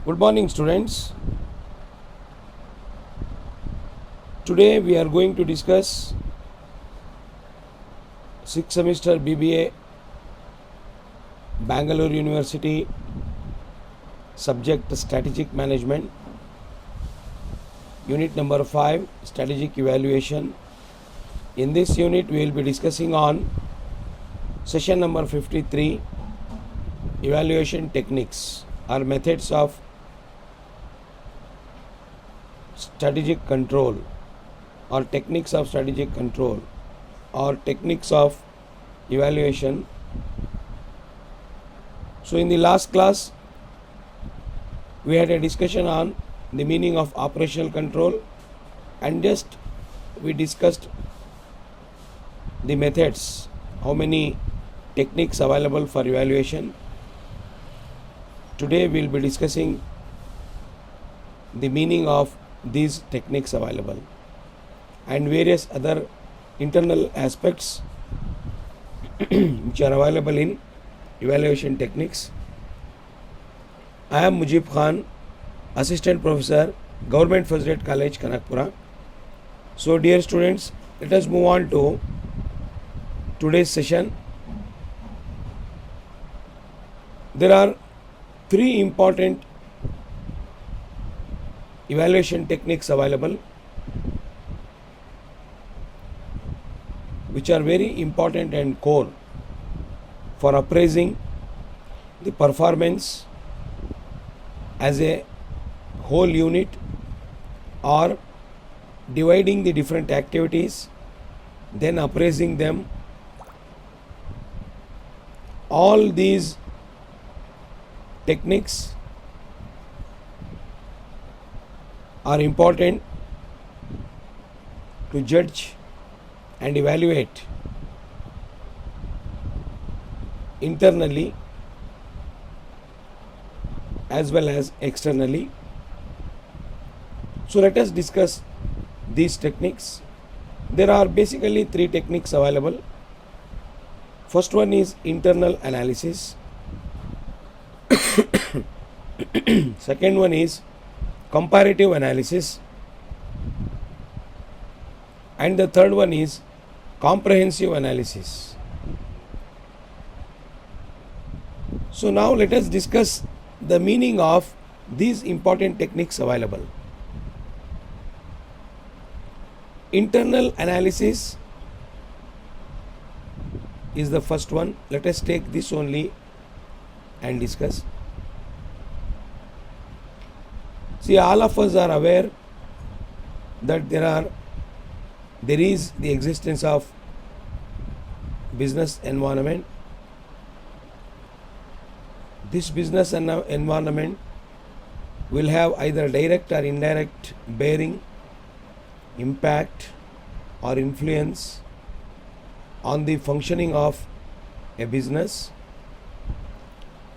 Good morning, students. Today we are going to discuss 6th semester BBA, Bangalore University, subject Strategic Management, unit number 5, Strategic Evaluation. In this unit we will be discussing on session number 53, Evaluation Techniques or Methods of Strategic Control or Techniques of Strategic Control or Techniques of Evaluation. So in the last class we had a discussion on the meaning of operational control and just we discussed the methods, how many techniques available for evaluation. Today we will be discussing the meaning of these techniques available and various other internal aspects which are available in evaluation techniques. I am Mujib Khan, Assistant Professor, Government First Grade College, Kanakpura. So dear students, let us move on to today's session. There are three important evaluation techniques available which are very important and core for appraising the performance as a whole unit or dividing the different activities, then appraising them. All these techniques are important to judge and evaluate internally as well as externally. So let us discuss these techniques. There are basically three techniques available. First one is internal analysis. Second one is comparative analysis, and the third one is comprehensive analysis. So now let us discuss the meaning of these important techniques available. Internal analysis is the first one. Let us take this only and discuss. See, all of us are aware that there is the existence of business environment. This business environment will have either direct or indirect bearing, impact or influence on the functioning of a business.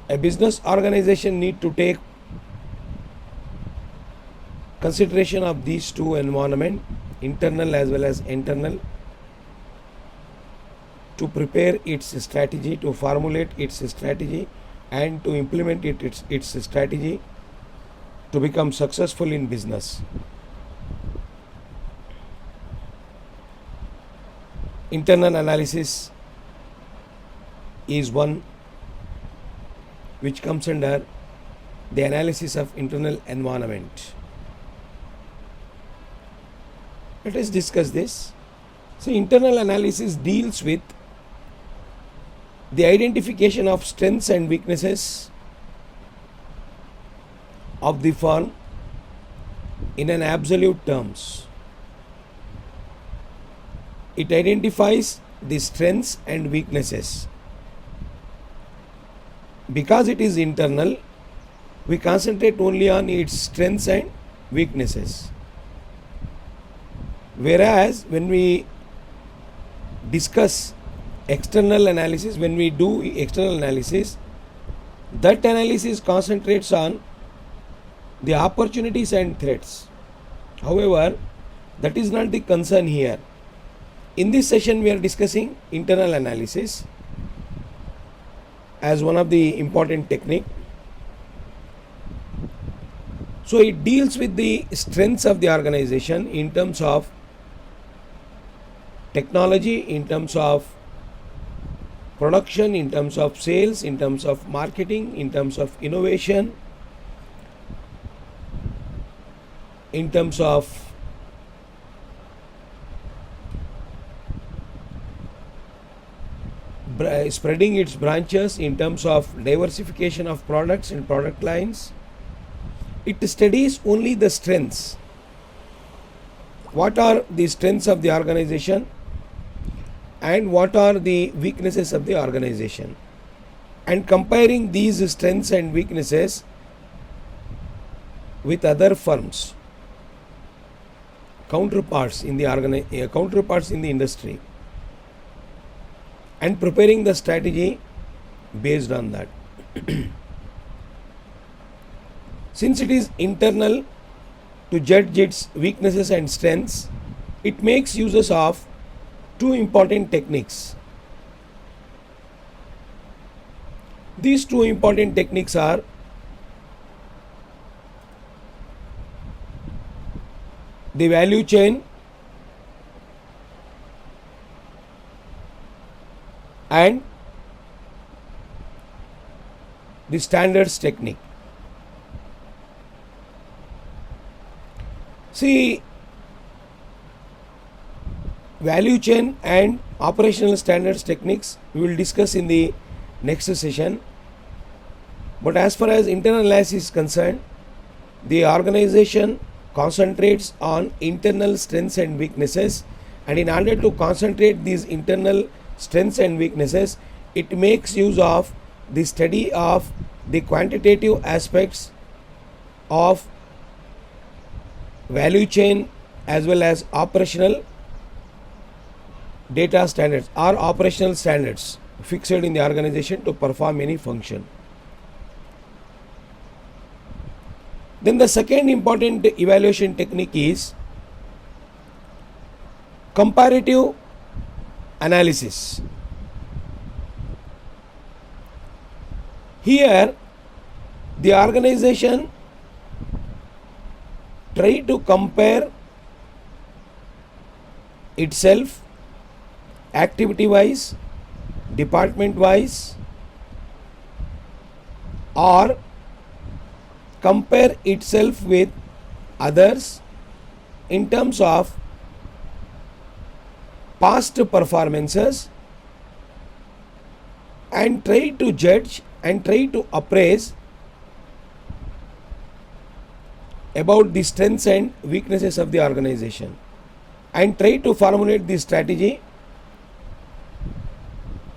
A business organization need to take consideration of these two environment, internal as well as internal, to prepare its strategy, to formulate its strategy and to implement its strategy to become successful in business. Internal analysis is one which comes under the analysis of internal environment. Let us discuss this. So internal analysis deals with the identification of strengths and weaknesses of the firm in an absolute terms. It identifies the strengths and weaknesses. Because it is internal, we concentrate only on its strengths and weaknesses. Whereas when we discuss external analysis, when we do external analysis, that analysis concentrates on the opportunities and threats. However, that is not the concern here. In this session we are discussing internal analysis as one of the important technique. So it deals with the strengths of the organization in terms of technology, in terms of production, in terms of sales, in terms of marketing, in terms of innovation, in terms of spreading its branches, in terms of diversification of products and product lines. It studies only the strengths. What are the strengths of the organization and what are the weaknesses of the organization, and comparing these strengths and weaknesses with other firms, counterparts in the industry, and preparing the strategy based on that. Since it is internal to judge its weaknesses and strengths, it makes uses of two important techniques. These two important techniques are the value chain and the standards technique. See, value chain and operational standards techniques we will discuss in the next session. But as far as internal analysis is concerned, the organization concentrates on internal strengths and weaknesses, and in order to concentrate these internal strengths and weaknesses, it makes use of the study of the quantitative aspects of value chain as well as operational data standards or operational standards fixed in the organization to perform any function. Then the second important evaluation technique is comparative analysis. Here, the organization try to compare itself activity wise, department wise, or compare itself with others in terms of past performances, and try to judge and try to appraise about the strengths and weaknesses of the organization, and try to formulate the strategy,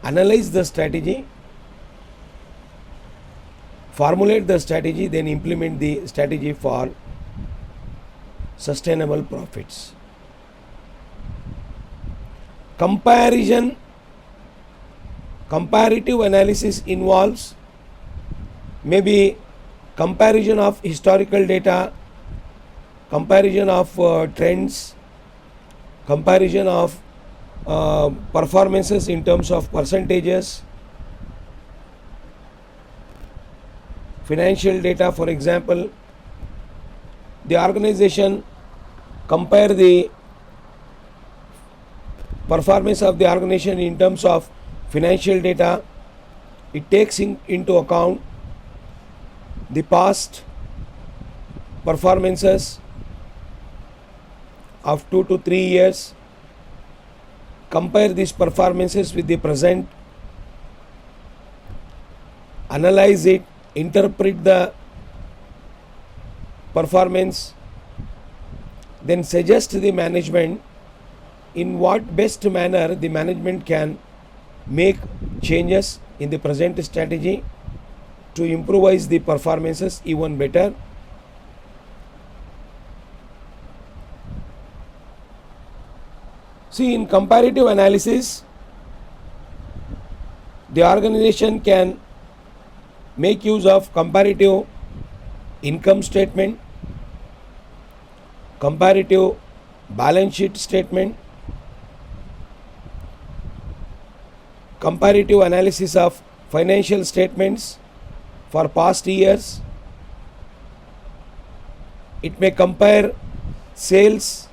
analyze the strategy, formulate the strategy, then implement the strategy for sustainable profits. Comparative analysis involves maybe comparison of historical data, comparison of trends, comparison of performances in terms of percentages, financial data. For example, the organization compare the performance of the organization in terms of financial data. It takes into account the past performances of 2 to 3 years, compare these performances with the present, analyze it, interpret the performance, then suggest the management in what best manner the management can make changes in the present strategy to improvise the performances even better. See, in comparative analysis, the organization can make use of comparative income statement, comparative balance sheet statement, comparative analysis of financial statements for past years, It may compare sales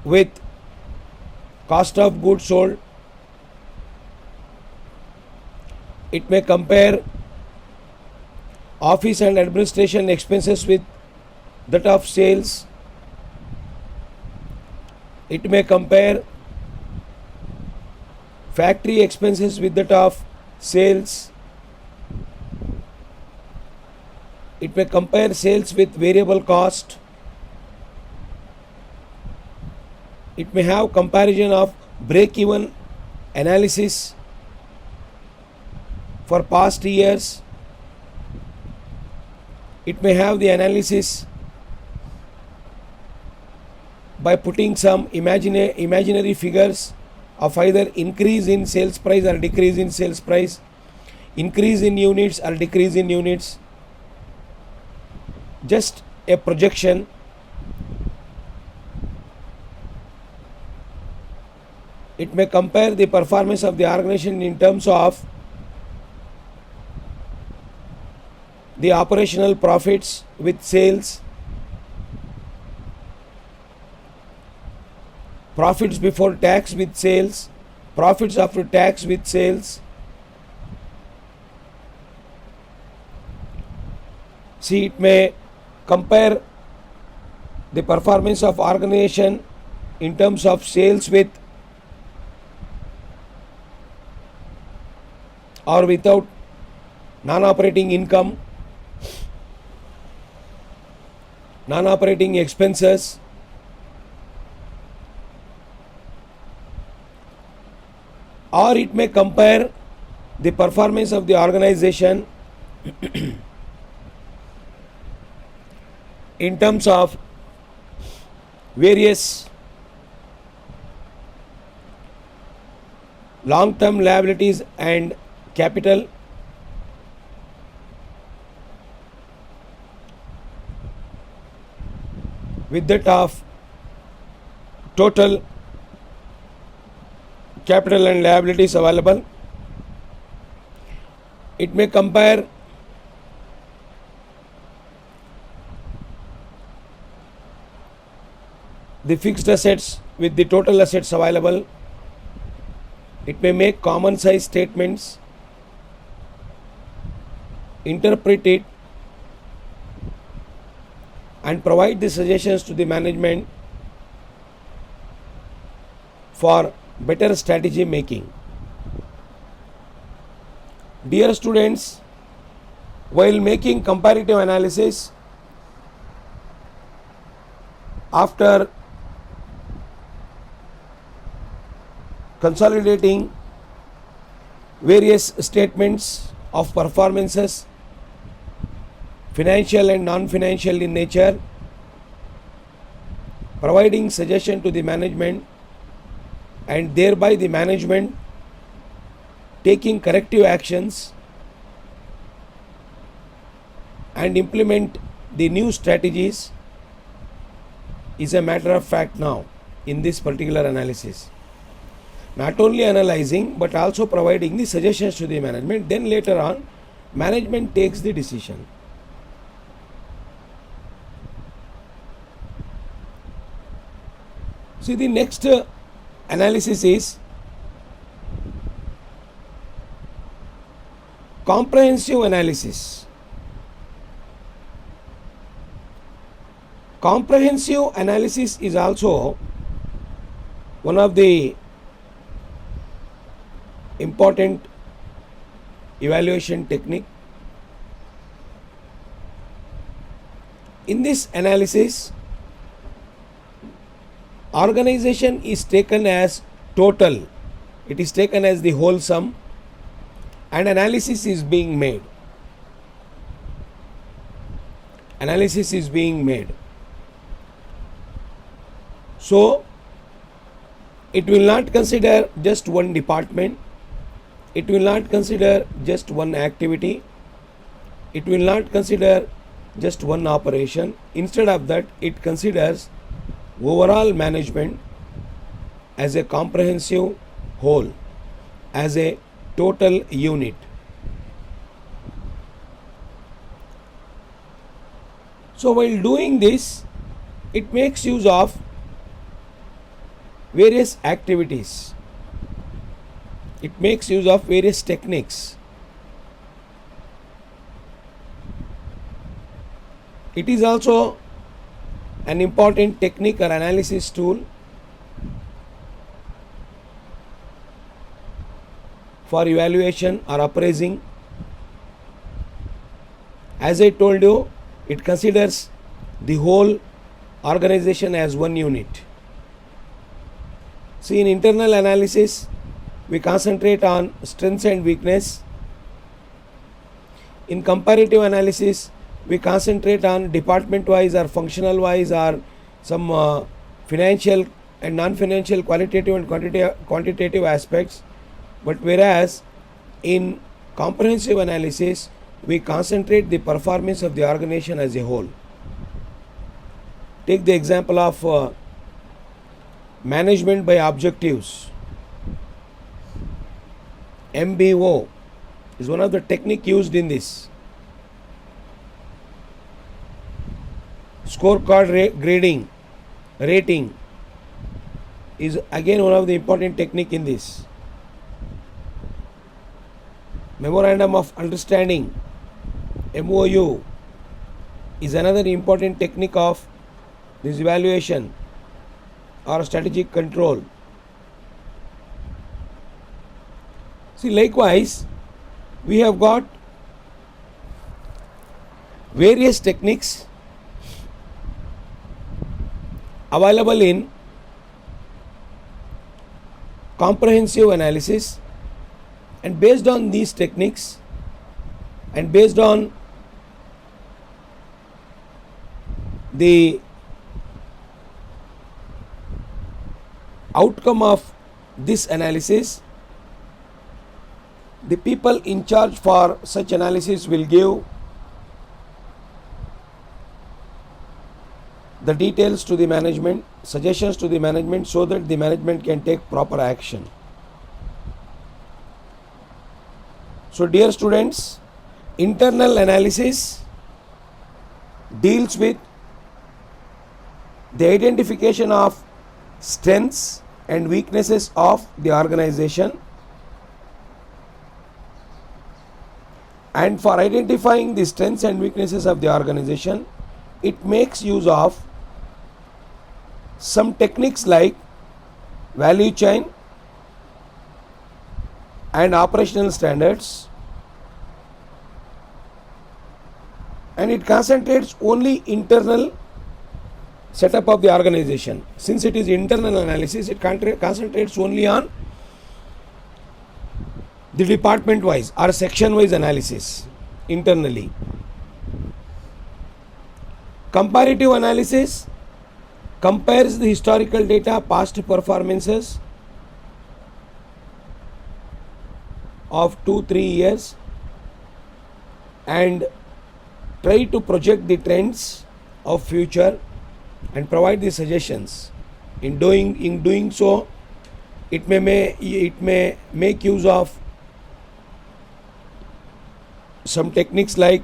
with cost of goods sold. It may compare office and administration expenses with that of sales. It may compare factory expenses with that of sales. It may compare sales with variable cost. It may have comparison of break-even analysis for past years. It may have the analysis by putting some imaginary figures of either increase in sales price or decrease in sales price, increase in units or decrease in units, just a projection. It may compare the performance of the organization in terms of the operational profits with sales, profits before tax with sales, profits after tax with sales. See, it may compare the performance of organization in terms of sales with or without non-operating income, non-operating expenses, or it may compare the performance of the organization in terms of various long-term liabilities and capital, with that of total capital and liabilities available. It may compare the fixed assets with the total assets available. It may make common size statements, interpret it, and provide the suggestions to the management for better strategy making. Dear students, while making comparative analysis, after consolidating various statements of performances, financial and non-financial in nature, providing suggestion to the management, and thereby the management taking corrective actions and implement the new strategies is a matter of fact now in this particular analysis. Not only analyzing but also providing the suggestions to the management, then later on management takes the decision. See, the next analysis is comprehensive analysis. Comprehensive analysis is also one of the important evaluation technique. In this analysis, organization is taken as total, it is taken as the whole sum, and analysis is being made. Analysis is being made. So, it will not consider just one department, it will not consider just one activity, it will not consider just one operation. Instead of that, it considers overall management as a comprehensive whole, as a total unit. So while doing this, it makes use of various activities. It makes use of various techniques. It is also an important technique or analysis tool for evaluation or appraising. As I told you, it considers the whole organization as one unit. See, in internal analysis, we concentrate on strengths and weakness. In comparative analysis, we concentrate on department wise or functional wise or some financial and non-financial qualitative and quantitative aspects. But whereas in comprehensive analysis, we concentrate the performance of the organization as a whole. Take the example of management by objectives. MBO is one of the technique used in this. Scorecard grading, rating is again one of the important technique in this. Memorandum of Understanding, MOU, is another important technique of this evaluation or strategic control. See, likewise, we have got various techniques available in comprehensive analysis, and based on these techniques and based on the outcome of this analysis, the people in charge for such analysis will give the details to the management, suggestions to the management, so that the management can take proper action. So dear students, internal analysis deals with the identification of strengths and weaknesses of the organization, and for identifying the strengths and weaknesses of the organization, it makes use of some techniques like value chain and operational standards, and it concentrates only internal setup of the organization. Since it is internal analysis, it concentrates only on the department wise or section wise analysis internally. Comparative analysis compares the historical data, past performances of 2-3 years, and try to project the trends of future and provide the suggestions. In doing so, it may make use of some techniques like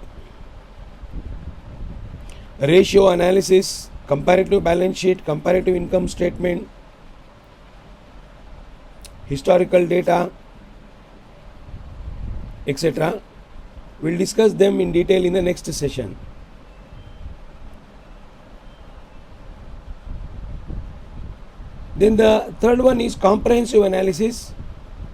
ratio analysis, comparative balance sheet, comparative income statement, historical data, etc. We'll discuss them in detail in the next session. Then the third one is comprehensive analysis.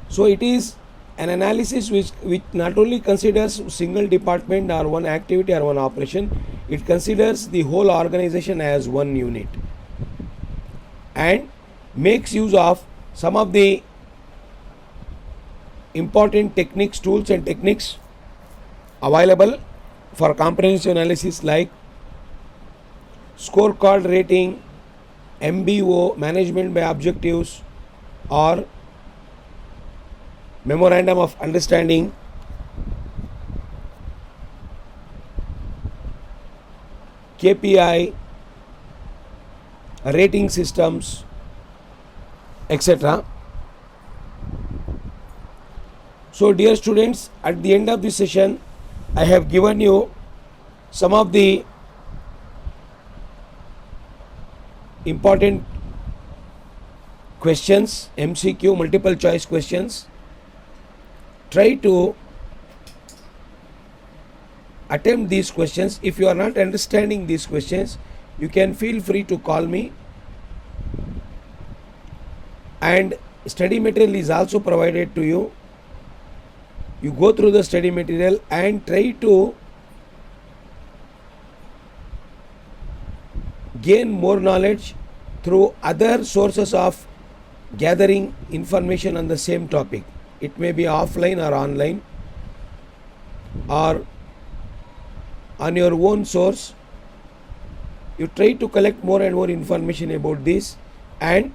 So it is an analysis which not only considers single department or one activity or one operation, it considers the whole organization as one unit and makes use of some of the important techniques, tools and techniques available for comprehensive analysis like scorecard rating, MBO, management by objectives, or memorandum of understanding, KPI, rating systems, etc. So dear students, at the end of this session, I have given you some of the important questions, MCQ, multiple choice questions. Try to attempt these questions. If you are not understanding these questions, you can feel free to call me, and study material is also provided to you. You go through the study material and try to gain more knowledge through other sources of gathering information on the same topic. It may be offline or online, or on your own source. You try to collect more and more information about this and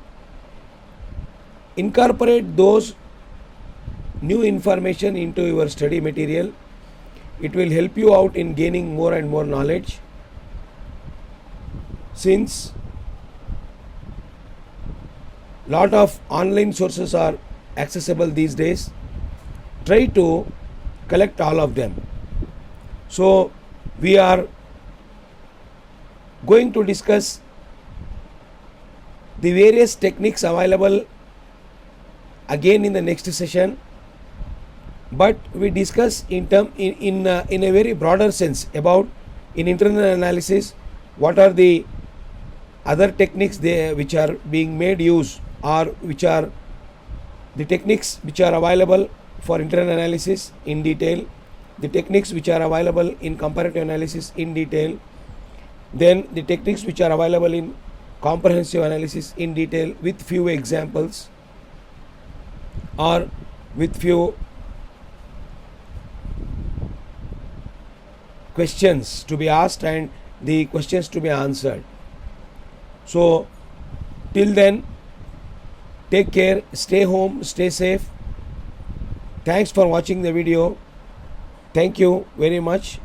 incorporate those new information into your study material. It will help you out in gaining more and more knowledge. Since lot of online sources are accessible these days, try to collect all of them. So we are going to discuss the various techniques available again in the next session, but we discuss in a very broader sense about in internal analysis what are the other techniques which are being made use, or which are the techniques which are available for internal analysis in detail, the techniques which are available in comparative analysis in detail, then the techniques which are available in comprehensive analysis in detail with few examples or with few questions to be asked and the questions to be answered. So till then, take care, stay home, stay safe. Thanks for watching the video. Thank you very much.